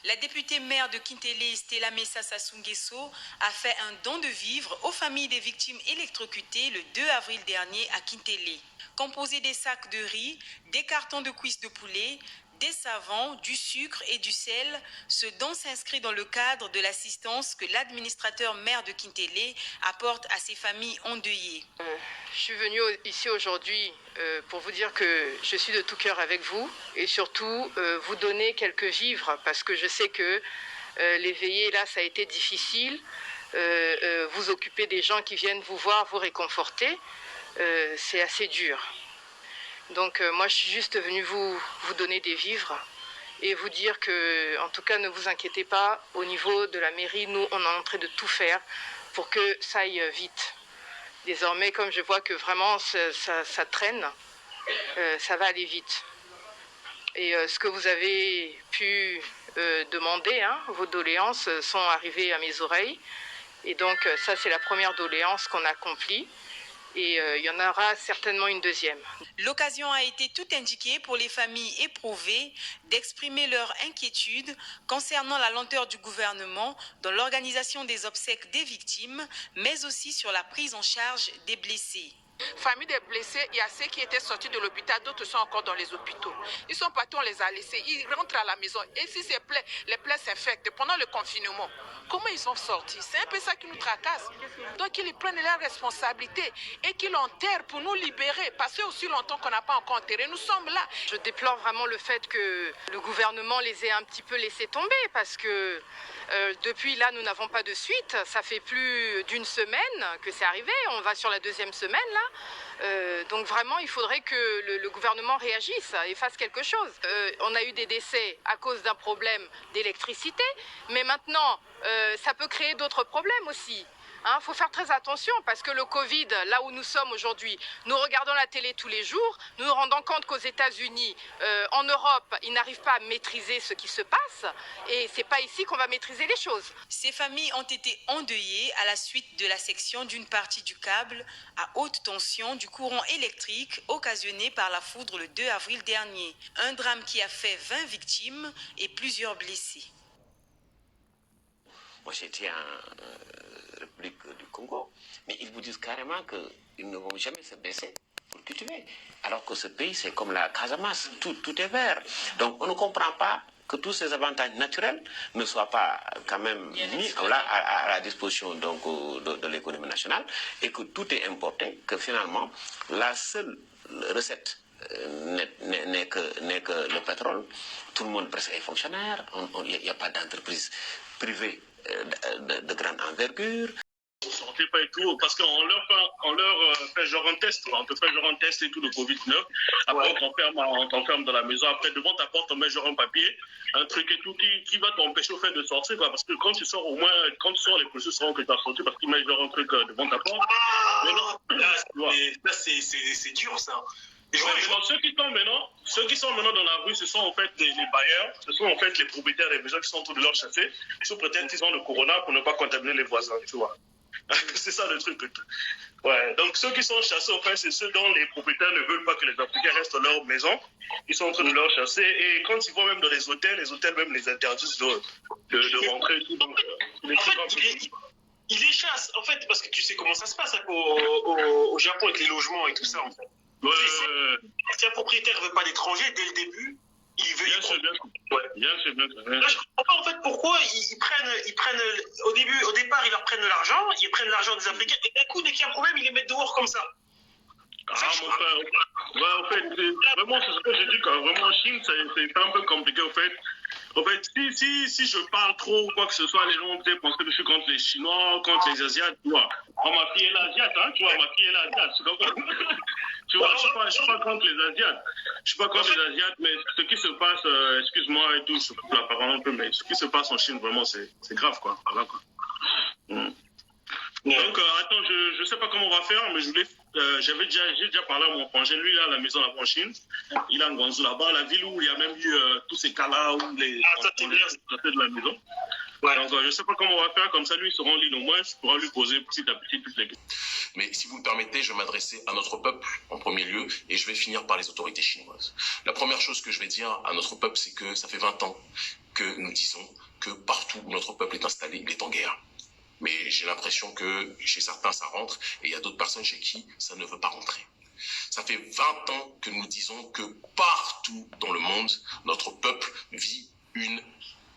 La députée maire de Kintélé, Stella Messa Sassou Nguesso, a fait un don de vivres aux familles des victimes électrocutées le 2 avril dernier à Kintélé. Composé des sacs de riz, des cartons de cuisses de poulet, des savons, du sucre et du sel, ce don s'inscrit dans le cadre de l'assistance que l'administrateur maire de Kintélé apporte à ces familles endeuillées. Je suis venue ici aujourd'hui pour vous dire que je suis de tout cœur avec vous et surtout vous donner quelques vivres parce que je sais que les veillées là ça a été difficile, vous occuper des gens qui viennent vous voir, vous réconforter, c'est assez dur. Donc moi je suis juste venue vous donner des vivres et vous dire que en tout cas ne vous inquiétez pas, au niveau de la mairie, nous on est en train de tout faire pour que ça aille vite. Désormais, comme je vois que vraiment ça traîne, ça va aller vite. Et ce que vous avez pu demander, hein, vos doléances sont arrivées à mes oreilles. Et donc ça, c'est la première doléance qu'on accomplit. Et il y en aura certainement une deuxième. L'occasion a été tout indiquée pour les familles éprouvées d'exprimer leur inquiétude concernant la lenteur du gouvernement dans l'organisation des obsèques des victimes, mais aussi sur la prise en charge des blessés. Famille des blessés, il y a ceux qui étaient sortis de l'hôpital, d'autres sont encore dans les hôpitaux. Ils sont partis, on les a laissés, ils rentrent à la maison. Et si les plaies s'infectent pendant le confinement, comment ils sont sortis? C'est un peu ça qui nous tracasse. Donc ils prennent leurs responsabilités et qu'ils l'enterrent pour nous libérer. Parce que aussi longtemps qu'on n'a pas encore enterré, nous sommes là. Je déplore vraiment le fait que le gouvernement les ait un petit peu laissés tomber parce que depuis là, nous n'avons pas de suite. Ça fait plus d'une semaine que c'est arrivé. On va sur la deuxième semaine là. Donc vraiment, il faudrait que le gouvernement réagisse et fasse quelque chose. On a eu des décès à cause d'un problème d'électricité, mais maintenant, ça peut créer d'autres problèmes aussi. Faut faire très attention parce que le Covid, là où nous sommes aujourd'hui, nous regardons la télé tous les jours, nous nous rendons compte qu'aux États-Unis, en Europe, ils n'arrivent pas à maîtriser ce qui se passe et c'est pas ici qu'on va maîtriser les choses. Ces familles ont été endeuillées à la suite de la section d'une partie du câble à haute tension du courant électrique occasionné par la foudre le 2 avril dernier. Un drame qui a fait 20 victimes et plusieurs blessés. Moi, j'étais en République du Congo, mais ils vous disent carrément qu'ils ne vont jamais se baisser pour cultiver. Alors que ce pays, c'est comme la Casamance, tout est vert. Donc, on ne comprend pas que tous ces avantages naturels ne soient pas quand même mis à la disposition donc, de l'économie nationale et que tout est importé, que finalement, la seule recette n'est que le pétrole. Tout le monde presque est fonctionnaire, il n'y a pas d'entreprise privée de grande envergure. Sortez pas et tout, parce qu'on leur fait genre un test, on te fait genre un test et tout de Covid-19, après on t'enferme dans la maison, après devant ta porte on met genre un papier, un truc et tout qui va t'empêcher au fait de sortir, quoi, parce que quand tu sors au moins, quand tu sors les policiers sauront que tu as sorti parce qu'ils mettent genre un truc devant ta porte. Là c'est dur ça. Ceux qui sont maintenant dans la rue, ce sont en fait les bailleurs, ce sont en fait les propriétaires des maisons qui sont en train de leur chasser, sous prétexte qu'ils ont le corona pour ne pas contaminer les voisins, tu vois. C'est ça le truc. Ouais, donc ceux qui sont chassés, en fait, c'est ceux dont les propriétaires ne veulent pas que les Africains restent dans leur maison. Ils sont en train de leur chasser. Et quand ils vont même dans les hôtels même les interdisent de rentrer et tout. Donc, ils les chassent, en fait, parce que tu sais comment ça se passe hein, au Japon avec les logements et tout ça, en fait. Si un propriétaire ne veut pas d'étrangers, dès le début, il veut... Bien sûr. Là, je comprends pas, en fait, pourquoi ils prennent au départ, ils leur prennent de l'argent, ils prennent l'argent des Africains, et d'un coup, dès qu'il y a un problème, ils les mettent dehors comme ça. Mon frère, en fait, vraiment, c'est ce que j'ai dit, quand vraiment en Chine, c'est un peu compliqué, en fait. En fait, si je parle trop ou quoi que ce soit, les gens vont peut-être penser que je suis contre les Chinois, contre les Asiates, tu vois. Oh, ma fille est l'Asiate, hein, tu vois, tu vois, je suis pas contre les Asiates. Je suis pas contre les Asiates, mais ce qui se passe, excuse-moi et tout, je coupe la parole un peu, mais ce qui se passe en Chine, vraiment, c'est grave, quoi. Voilà, quoi. Donc, attends, je sais pas comment on va faire, mais j'ai déjà parlé à mon frangin, lui, là, à la maison là-bas en Chine. Il est en Guangzhou, là-bas, la ville où il y a même eu tous ces cas-là, où les sortaient de la maison. Ouais. Donc, je sais pas comment on va faire, comme ça, lui, il sera en ligne au moins, je pourrai lui poser petit à petit toutes les questions. Mais si vous me permettez, je vais m'adresser à notre peuple en premier lieu et je vais finir par les autorités chinoises. La première chose que je vais dire à notre peuple, c'est que ça fait 20 ans que nous disons que partout où notre peuple est installé, il est en guerre. Mais j'ai l'impression que chez certains, ça rentre, et il y a d'autres personnes chez qui ça ne veut pas rentrer. Ça fait 20 ans que nous disons que partout dans le monde, notre peuple vit une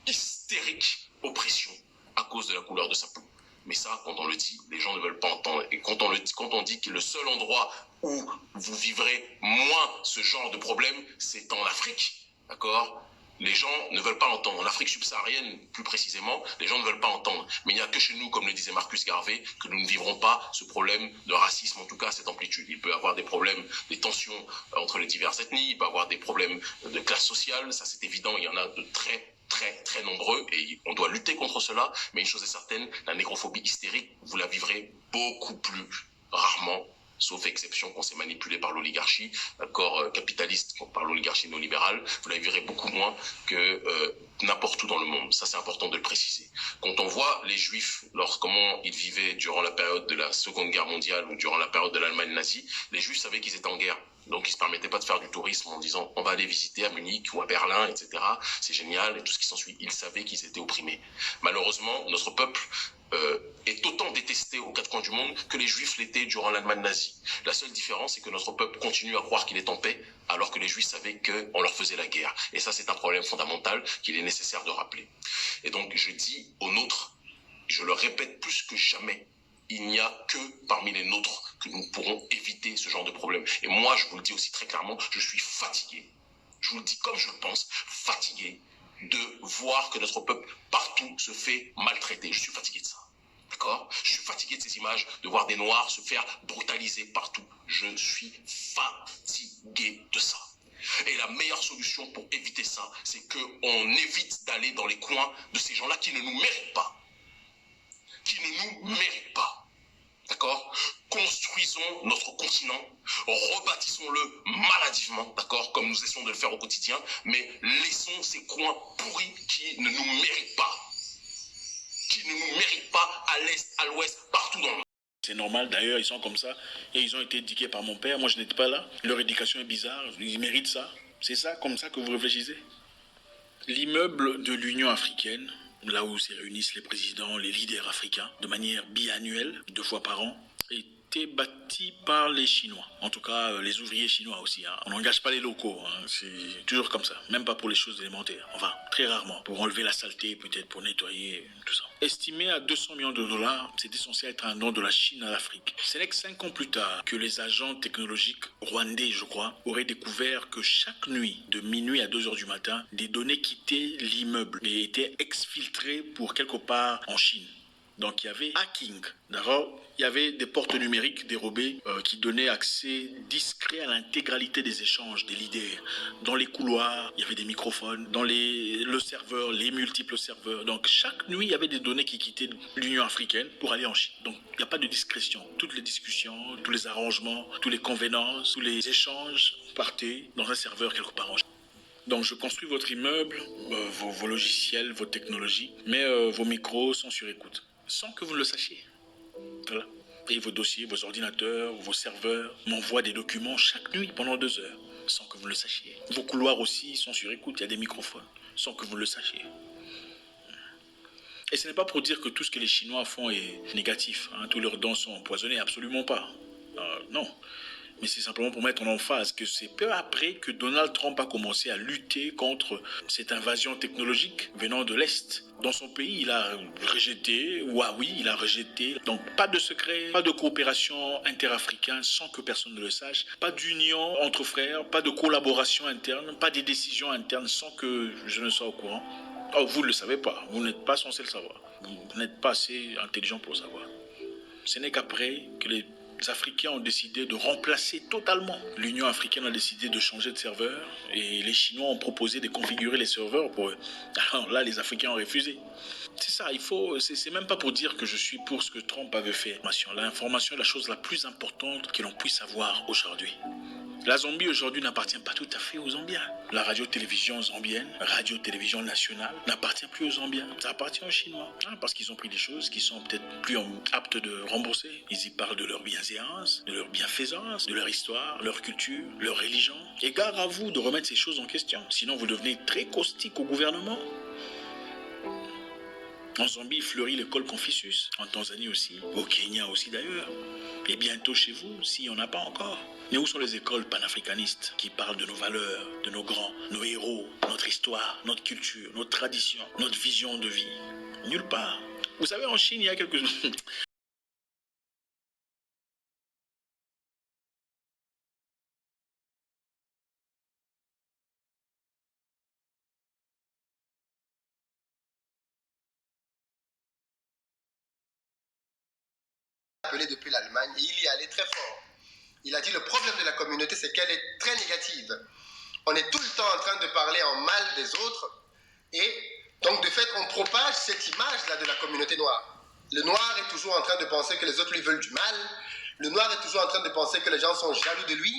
hystérique oppression à cause de la couleur de sa peau. Mais ça, quand on le dit, les gens ne veulent pas entendre. Et quand on dit que le seul endroit où vous vivrez moins ce genre de problème, c'est en Afrique, d'accord ? Les gens ne veulent pas entendre. En Afrique subsaharienne, plus précisément, les gens ne veulent pas entendre. Mais il n'y a que chez nous, comme le disait Marcus Garvey, que nous ne vivrons pas ce problème de racisme, en tout cas à cette amplitude. Il peut y avoir des problèmes, des tensions entre les diverses ethnies, il peut y avoir des problèmes de classe sociale, ça c'est évident, il y en a de très nombreux et on doit lutter contre cela. Mais une chose est certaine, la négrophobie hystérique, vous la vivrez beaucoup plus rarement, sauf exception qu'on s'est manipulé par l'oligarchie, d'accord, capitaliste, par l'oligarchie néolibérale, vous la vivrez beaucoup moins que n'importe où dans le monde. Ça, c'est important de le préciser. Quand on voit les Juifs, comment ils vivaient durant la période de la Seconde Guerre mondiale ou durant la période de l'Allemagne nazie, les Juifs savaient qu'ils étaient en guerre. Donc, ils ne se permettaient pas de faire du tourisme en disant on va aller visiter à Munich ou à Berlin, etc. C'est génial et tout ce qui s'ensuit. Ils savaient qu'ils étaient opprimés. Malheureusement, notre peuple est autant détesté aux quatre coins du monde que les Juifs l'étaient durant l'Allemagne nazie. La seule différence, c'est que notre peuple continue à croire qu'il est en paix, alors que les Juifs savaient qu'on leur faisait la guerre. Et ça, c'est un problème fondamental qu'il est nécessaire de rappeler. Et donc, je dis aux nôtres, je le répète plus que jamais, il n'y a que parmi les nôtres que nous pourrons éviter ce genre de problème. Et moi, je vous le dis aussi très clairement, je suis fatigué. Je vous le dis comme je le pense, fatigué de voir que notre peuple partout se fait maltraiter. Je suis fatigué de ça. D'accord ? Je suis fatigué de ces images, de voir des Noirs se faire brutaliser partout. Je suis fatigué de ça. Et la meilleure solution pour éviter ça, c'est qu'on évite d'aller dans les coins de ces gens-là qui ne nous méritent pas. Qui ne nous méritent pas. D'accord ? Construisons notre continent, rebâtissons-le maladivement, d'accord, comme nous essayons de le faire au quotidien, mais laissons ces coins pourris qui ne nous méritent pas. Qui ne nous méritent pas à l'est, à l'ouest, partout dans le monde. C'est normal, d'ailleurs, ils sont comme ça, et ils ont été éduqués par mon père, moi je n'étais pas là, leur éducation est bizarre, ils méritent ça. C'est ça, comme ça que vous réfléchissez ? L'immeuble de l'Union africaine, là où se réunissent les présidents, les leaders africains, de manière biannuelle, 2 fois par an, était bâti par les Chinois. En tout cas, les ouvriers chinois aussi. On n'engage pas les locaux. C'est toujours comme ça. Même pas pour les choses élémentaires. Enfin, très rarement. Pour enlever la saleté, peut-être pour nettoyer, tout ça. Estimé à 200 millions de dollars, c'était censé être un don de la Chine à l'Afrique. Ce n'est que 5 ans plus tard que les agents technologiques rwandais, je crois, auraient découvert que chaque nuit, de minuit à 2 heures du matin, des données quittaient l'immeuble et étaient exfiltrées pour quelque part en Chine. Donc il y avait hacking. D'abord, il y avait des portes numériques dérobées qui donnaient accès discret à l'intégralité des échanges des leaders. Dans les couloirs, il y avait des microphones. Dans le serveur, les multiples serveurs. Donc chaque nuit, il y avait des données qui quittaient l'Union africaine pour aller en Chine. Donc il n'y a pas de discrétion. Toutes les discussions, tous les arrangements, tous les convenances, tous les échanges partaient dans un serveur quelque part en Chine. Donc je construis votre immeuble, vos logiciels, vos technologies, mais vos micros sont sur écoute. Sans que vous le sachiez. Voilà. Et vos dossiers, vos ordinateurs, vos serveurs m'envoient des documents chaque nuit pendant 2 heures, sans que vous le sachiez. Vos couloirs aussi sont sur écoute, il y a des microphones, sans que vous le sachiez. Et ce n'est pas pour dire que tout ce que les Chinois font est négatif. Tous leurs dons sont empoisonnés, absolument pas. Non. Mais c'est simplement pour mettre en emphase que c'est peu après que Donald Trump a commencé à lutter contre cette invasion technologique venant de l'Est. Dans son pays, il a rejeté Huawei, il a rejeté. Donc pas de secret, pas de coopération interafricaine sans que personne ne le sache, pas d'union entre frères, pas de collaboration interne, pas de décisions internes sans que je ne sois au courant. Oh, vous ne le savez pas, vous n'êtes pas censé le savoir. Vous n'êtes pas assez intelligent pour le savoir. Ce n'est qu'après que les Africains ont décidé de remplacer totalement. L'Union africaine a décidé de changer de serveur et les Chinois ont proposé de configurer les serveurs pour eux. Alors là, les Africains ont refusé. C'est ça, c'est même pas pour dire que je suis pour ce que Trump avait fait. L'information est la chose la plus importante que l'on puisse avoir aujourd'hui. La Zambie aujourd'hui n'appartient pas tout à fait aux Zambiens. La radio-télévision zambienne, radio-télévision nationale, n'appartient plus aux Zambiens. Ça appartient aux Chinois. Parce qu'ils ont pris des choses qui sont peut-être plus aptes de rembourser. Ils y parlent de leur bienséance, de leur bienfaisance, de leur histoire, leur culture, leur religion. Et gare à vous de remettre ces choses en question. Sinon vous devenez très caustique au gouvernement. En Zambie fleurit l'école Confucius, en Tanzanie aussi, au Kenya aussi d'ailleurs. Et bientôt chez vous, s'il n'y en a pas encore. Mais où sont les écoles panafricanistes qui parlent de nos valeurs, de nos grands, nos héros, notre histoire, notre culture, notre tradition, notre vision de vie? Nulle part. Vous savez, en Chine, il y a quelque chose... appelé depuis l'Allemagne et il y allait très fort. Il a dit le problème de la communauté, c'est qu'elle est très négative. On est tout le temps en train de parler en mal des autres et donc de fait on propage cette image-là de la communauté noire. Le noir est toujours en train de penser que les autres lui veulent du mal. Le noir est toujours en train de penser que les gens sont jaloux de lui.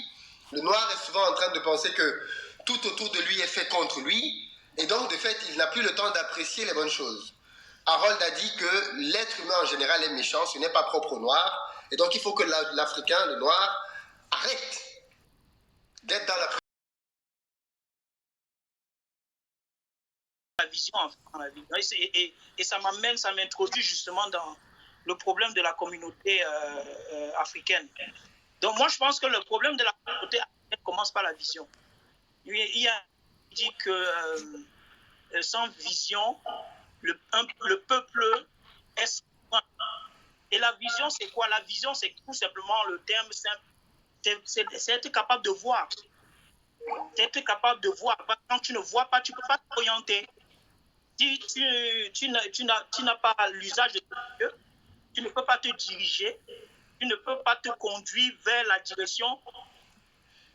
Le noir est souvent en train de penser que tout autour de lui est fait contre lui. Et donc de fait il n'a plus le temps d'apprécier les bonnes choses. Harold a dit que l'être humain en général est méchant, ce n'est pas propre au noir. Et donc il faut que l'Africain, le noir, arrête d'être dans la vision en la vie. Et ça m'introduit justement dans le problème de la communauté africaine. Donc moi je pense que le problème de la communauté africaine commence par la vision. Il y a dit que sans vision, le peuple est sans foi. Et la vision, c'est quoi? La vision, c'est tout simplement le terme simple. C'est être capable de voir. C'est être capable de voir. Quand tu ne vois pas, tu ne peux pas t'orienter. Si tu n'as pas l'usage de tes yeux, tu ne peux pas te diriger. Tu ne peux pas te conduire vers la direction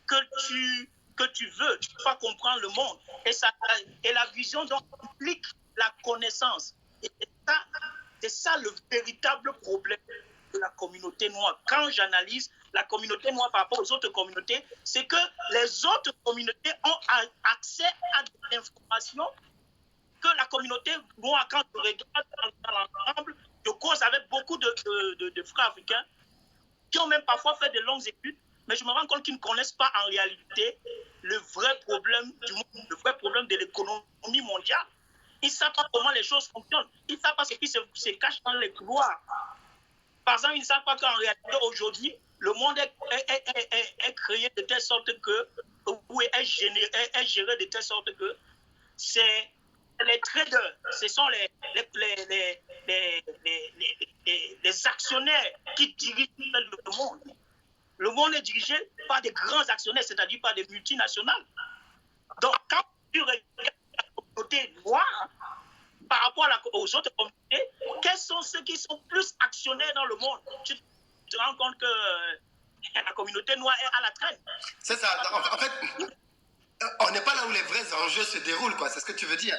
que tu veux. Tu ne peux pas comprendre le monde. Et la vision donc implique la connaissance. Et c'est ça le véritable problème de la communauté noire. Quand j'analyse la communauté noire par rapport aux autres communautés, c'est que les autres communautés ont accès à des informations que la communauté noire, quand je regarde dans l'ensemble, je cause avec beaucoup de frères africains qui ont même parfois fait de longues études, mais je me rends compte qu'ils ne connaissent pas en réalité le vrai problème du monde, le vrai problème de l'économie mondiale. Ils ne savent pas comment les choses fonctionnent. Ils ne savent pas ce qui se cache dans les couloirs. Par exemple, ils ne savent pas qu'en réalité, aujourd'hui, le monde est créé de telle sorte que, ou est géré de telle sorte que c'est les traders, ce sont les actionnaires qui dirigent le monde. Le monde est dirigé par des grands actionnaires, c'est-à-dire par des multinationales. Donc, quand tu regardes la communauté noire par rapport aux autres communautés, quels sont ceux qui sont plus actionnaires dans le monde? Tu te rends compte que la communauté noire est à la traîne. C'est ça. En fait, on n'est pas là où les vrais enjeux se déroulent, quoi. C'est ce que tu veux dire?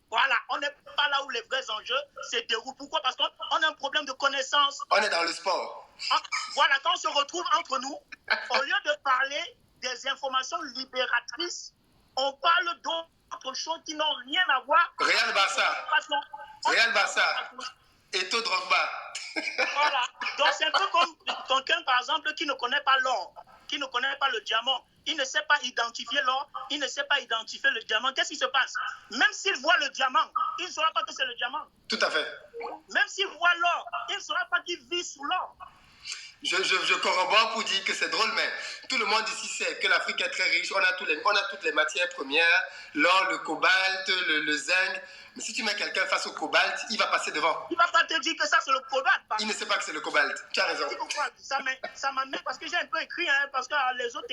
Voilà, on n'est pas là où les vrais enjeux se déroulent. Pourquoi? Parce qu'on a un problème de connaissance. On est dans le sport. Voilà, quand on se retrouve entre nous, au lieu de parler des informations libératrices, on parle d'autres choses qui n'ont rien à voir. Real Barça. Eto'o Drogba. Voilà, donc c'est un peu comme quelqu'un, par exemple, qui ne connaît pas l'or, qui ne connaît pas le diamant. Il ne sait pas identifier l'or, il ne sait pas identifier le diamant. Qu'est-ce qui se passe? Même s'il voit le diamant, il ne saura pas que c'est le diamant. Tout à fait. Même s'il voit l'or, il ne saura pas qu'il vit sous l'or. Je corrobore pour dire que c'est drôle, mais tout le monde ici sait que l'Afrique est très riche. On a toutes les matières premières, l'or, le cobalt, le zinc. Mais si tu mets quelqu'un face au cobalt, il va passer devant. Il ne va pas te dire que ça c'est le cobalt. Il ne sait pas que c'est le cobalt. Tu as raison. Ça m'amène parce que j'ai un peu écrit, parce que les autres...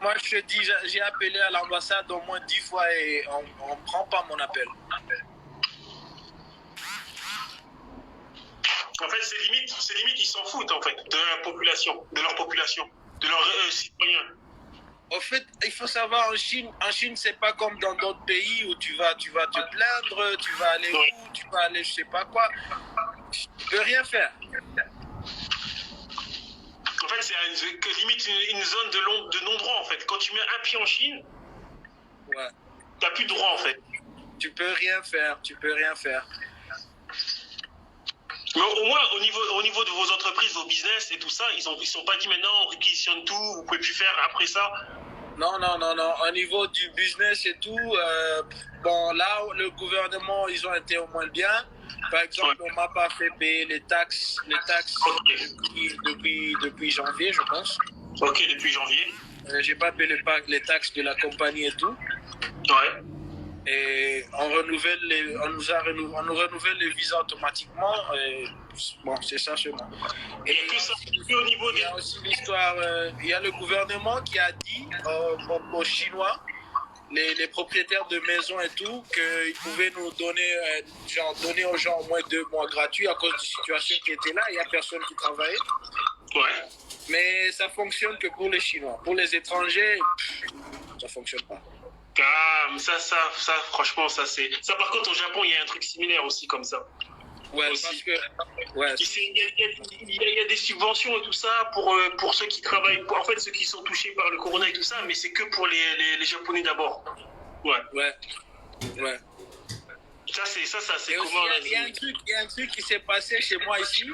Moi, je te dis, j'ai appelé à l'ambassade au moins 10 fois et on ne prend pas mon appel. En fait, c'est limite, ils s'en foutent, en fait, de la population, de leur population, de leurs citoyens. En fait, il faut savoir, en Chine, c'est pas comme dans d'autres pays où tu vas te plaindre, tu vas aller où, tu vas aller je sais pas quoi. Tu peux rien faire. En fait, c'est limite une zone de non-droit, en fait. Quand tu mets un pied en Chine, ouais, t'as plus de droit, en fait. Tu peux rien faire. Mais au moins, au niveau de vos entreprises, vos business et tout ça, ils sont pas dit maintenant, on réquisitionne tout, vous pouvez plus faire après ça. Non. Au niveau du business et tout, bon, là, le gouvernement, ils ont été au moins bien. Par exemple, on m'a pas fait payer les taxes depuis janvier, je pense. Ok, depuis janvier. J'ai pas payé les taxes de la compagnie et tout. Ouais. Et on nous renouvelle les visas automatiquement. Et bon, c'est ça seulement. Et il y a que ça. Au niveau il y a aussi l'histoire. Il y a le gouvernement qui a dit aux Chinois, les propriétaires de maisons et tout, qu'ils pouvaient nous donner, donner aux gens au moins 2 mois gratuits à cause de la situation qui était là. Il n'y a personne qui travaillait. Ouais. Mais ça fonctionne que pour les Chinois. Pour les étrangers, ça fonctionne pas. Ah, ça, franchement, ça c'est. Ça, par contre, au Japon, il y a un truc similaire aussi comme ça. Ouais, aussi. parce que. Ouais. Il y a des subventions et tout ça pour ceux qui travaillent, en fait, ceux qui sont touchés par le corona et tout ça, mais c'est que pour les Japonais d'abord. Ouais. Ça, c'est comment on a dit. Il y a un truc qui s'est passé chez moi ici.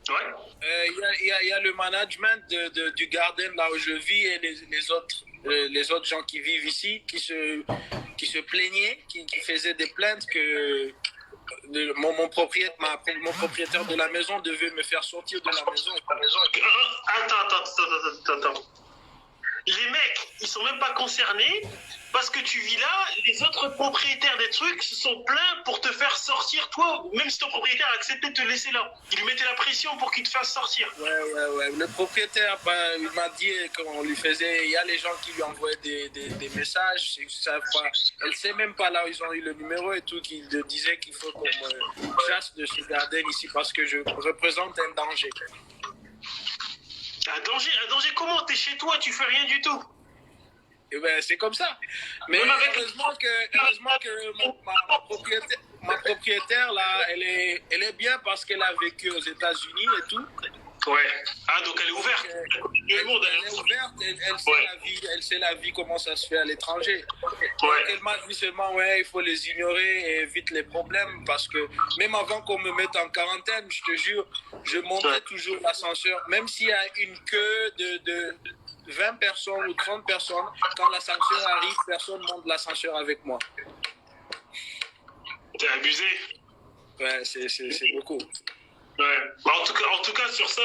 Ouais. Il y a le management du garden là où je vis et les autres gens qui vivent ici qui se plaignaient, qui faisaient des plaintes que mon propriétaire de la maison devait me faire sortir de la maison. Attends. Les mecs, ils sont même pas concernés parce que tu vis là, les autres propriétaires des trucs se sont plaints pour te faire sortir, toi, même si ton propriétaire a accepté de te laisser là. Il lui mettait la pression pour qu'il te fasse sortir. Ouais. Le propriétaire, il m'a dit qu'on lui faisait, il y a les gens qui lui envoyaient des messages, elle sait même pas là où ils ont eu le numéro et tout, qui disaient qu'il faut qu'on me chasse de ce garden ici parce que je représente un danger. Un danger comment? T'es chez toi, tu fais rien du tout. Et ben, c'est comme ça. Mais heureusement que ma propriétaire là, elle est bien parce qu'elle a vécu aux États-Unis et tout. Ouais. Ah, donc elle est ouverte. Elle est ouverte, elle sait la vie, comment ça se fait à l'étranger. Ouais. Elle m'a dit seulement, il faut les ignorer et évite les problèmes parce que même avant qu'on me mette en quarantaine, je te jure, je montais toujours l'ascenseur. Même s'il y a une queue de 20 personnes ou 30 personnes, quand l'ascenseur arrive, personne monte l'ascenseur avec moi. T'es abusé. Ouais, c'est beaucoup. Ouais. Bah, en tout cas, sur ça,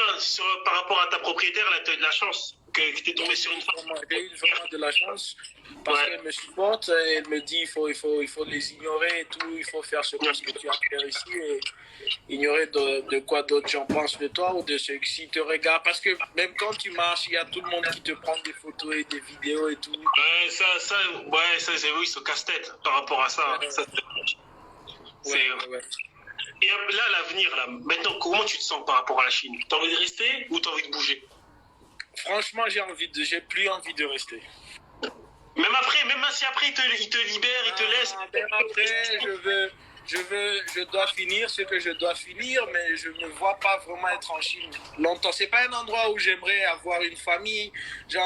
par rapport à ta propriétaire, là, tu as eu de la chance que tu es tombé sur une femme. J'ai eu vraiment de la chance parce qu'elle me supporte, elle me dit il faut les ignorer et tout, il faut faire ce que tu as à faire ici et ignorer de quoi d'autres gens pensent de toi ou de ceux qui te regardent. Parce que même quand tu marches, il y a tout le monde qui te prend des photos et des vidéos et tout. Ouais, ça c'est oui, ce casse-tête par rapport à ça. Ouais. Et là, l'avenir, là, maintenant, comment tu te sens par rapport à la Chine? T'as envie de rester ou t'as envie de bouger? Franchement, j'ai plus envie de rester. Même si après, il te libère, il te laisse. Même après, je dois finir ce que je dois finir, mais je ne me vois pas vraiment être en Chine longtemps. C'est pas un endroit où j'aimerais avoir une famille. Un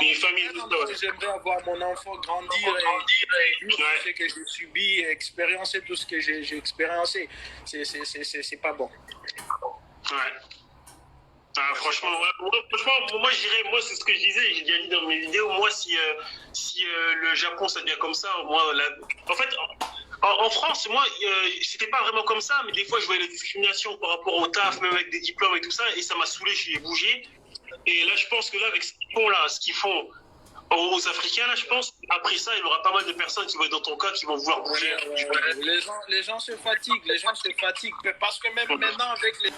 endroit où j'aimerais avoir mon enfant grandir et vivre ce que j'ai subi, et expérimenter tout ce que j'ai expériencé. C'est pas bon. Ouais. Ah, franchement, moi je dirais, moi c'est ce que je disais, j'ai déjà dit dans mes vidéos, moi si le Japon ça devient comme ça, moi en fait en France, moi c'était pas vraiment comme ça, mais des fois je voyais la discrimination par rapport au taf, même avec des diplômes et tout ça, et ça m'a saoulé, j'ai bougé. Et là je pense que là avec ce qu'ils font aux Africains, là je pense, après ça il y aura pas mal de personnes qui vont être dans ton cas, qui vont vouloir bouger. Les gens se fatiguent, parce que même maintenant avec les